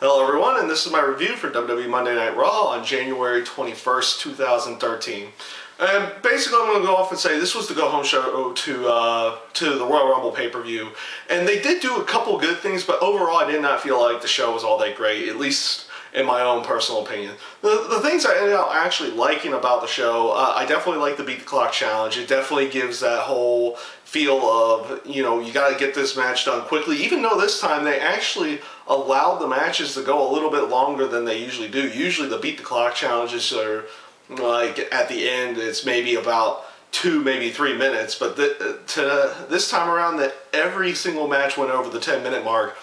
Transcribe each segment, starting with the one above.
Hello everyone, and this is my review for WWE Monday Night Raw on January 21st, 2013. And basically I'm going to go off and say this was the go-home show to the Royal Rumble pay-per-view. And they did do a couple good things, but overall I did not feel like the show was all that great, at least in my own personal opinion. The things I ended up actually liking about the show, I definitely like the Beat the Clock challenge. It definitely gives that whole feel of, you know, you got to get this match done quickly, even though this time they actually allowed the matches to go a little bit longer than they usually do. Usually the Beat the Clock challenges are like at the end it's maybe about 2, maybe 3 minutes, but this time around that every single match went over the 10-minute mark.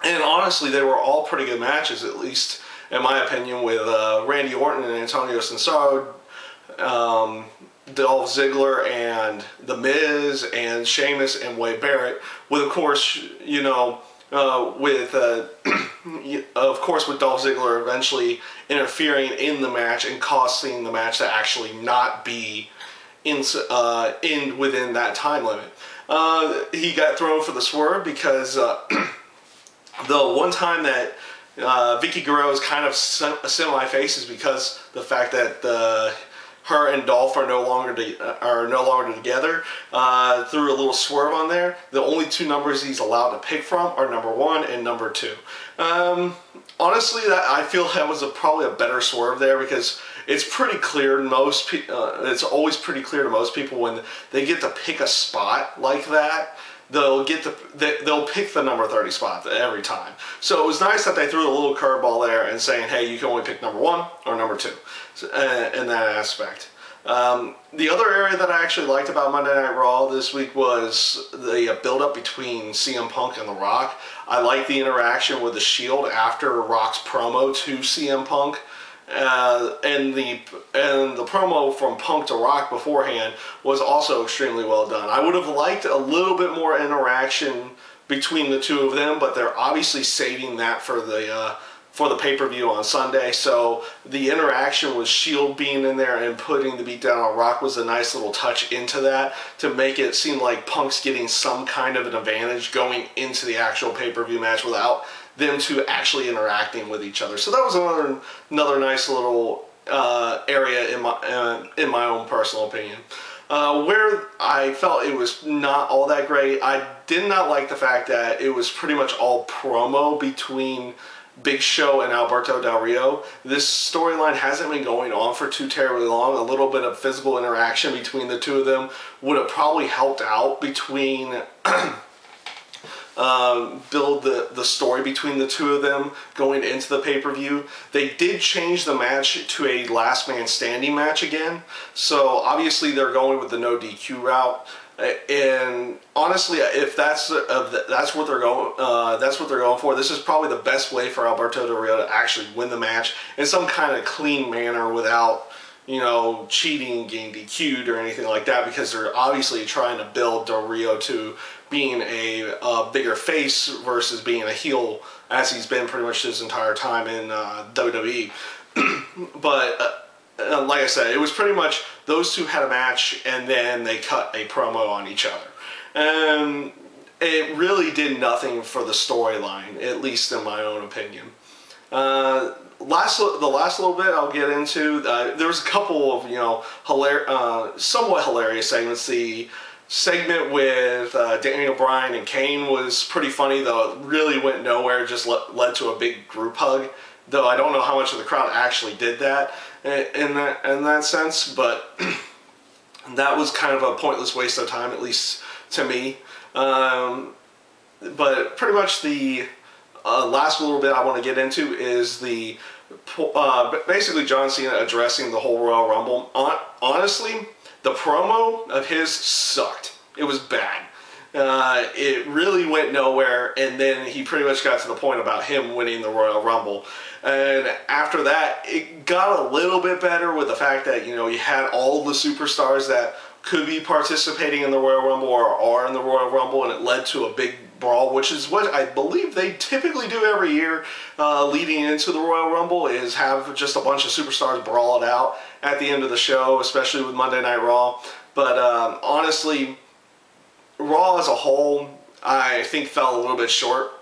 And honestly, they were all pretty good matches, at least in my opinion, with Randy Orton and Antonio Cesaro, Dolph Ziggler and The Miz and Sheamus and Wade Barrett, with of course, you know, with Dolph Ziggler eventually interfering in the match and causing the match to actually not be within that time limit. He got thrown for the swerve because the one time that Vicky Guerrero is kind of semi-face is because the fact that her and Dolph are no longer together. Threw a little swerve on there. The only two numbers he's allowed to pick from are number 1 and number 2. Honestly, I feel that was probably a better swerve there because it's pretty clear. It's always pretty clear to most people when they get to pick a spot like that. They'll pick the number 30 spot every time. So it was nice that they threw a little curveball there and saying, hey, you can only pick number 1 or number 2 in that aspect. The other area that I actually liked about Monday Night Raw this week was the build-up between CM Punk and The Rock. I liked the interaction with the Shield after Rock's promo to CM Punk. And the promo from Punk to Rock beforehand was also extremely well done. I would have liked a little bit more interaction between the two of them, but they're obviously saving that for the pay-per-view on Sunday. So the interaction with Shield being in there and putting the beat down on Rock was a nice little touch into that to make it seem like Punk's getting some kind of an advantage going into the actual pay-per-view match without them two actually interacting with each other. So that was another nice little area in my own personal opinion. Where I felt it was not all that great, I did not like the fact that it was pretty much all promo between Big Show and Alberto Del Rio. This storyline hasn't been going on for too terribly long. A little bit of physical interaction between the two of them would have probably helped out between build the story between the two of them going into the pay-per-view. They did change the match to a last man standing match again, so obviously they're going with the no DQ route. And honestly, if that's what they're going for, this is probably the best way for Alberto Del Rio to actually win the match in some kind of clean manner without, you know, cheating, getting DQ'd or anything like that, because they're obviously trying to build Del Rio to being a bigger face versus being a heel, as he's been pretty much his entire time in WWE. But like I said, it was pretty much those two had a match and then they cut a promo on each other. And it really did nothing for the storyline, at least in my own opinion. The last little bit I'll get into, there was a couple of, you know, somewhat hilarious segments. The segment with Daniel Bryan and Kane was pretty funny, though it really went nowhere, just led to a big group hug. Though I don't know how much of the crowd actually did that in that sense, but that was kind of a pointless waste of time, at least to me. But pretty much the last little bit I want to get into is basically John Cena addressing the whole Royal Rumble. Honestly, the promo of his sucked. It was bad. It really went nowhere, and then he pretty much got to the point about him winning the Royal Rumble. And after that, it got a little bit better with the fact that, you know, you had all the superstars that could be participating in the Royal Rumble or are in the Royal Rumble, and it led to a big brawl, which is what I believe they typically do every year leading into the Royal Rumble, is have just a bunch of superstars brawl it out at the end of the show, especially with Monday Night Raw. But honestly, Raw as a whole, I think fell a little bit short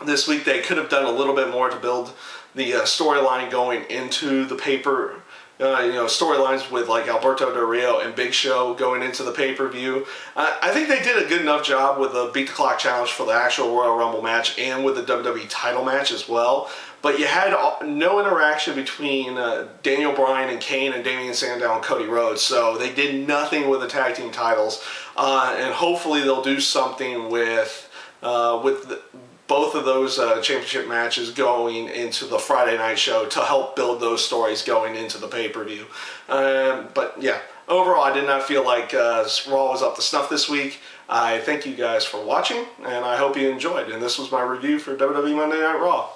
this week they could have done a little bit more to build the storyline going into the paper. Storylines with like Alberto Del Rio and Big Show going into the pay-per-view. I think they did a good enough job with the Beat the Clock challenge for the actual Royal Rumble match and with the WWE title match as well. But you had no interaction between Daniel Bryan and Kane and Damian Sandow and Cody Rhodes. So they did nothing with the tag team titles. And hopefully they'll do something with both of those championship matches going into the Friday night show to help build those stories going into the pay-per-view. But yeah, overall I did not feel like Raw was up to snuff this week. I thank you guys for watching, and I hope you enjoyed. And this was my review for WWE Monday Night Raw.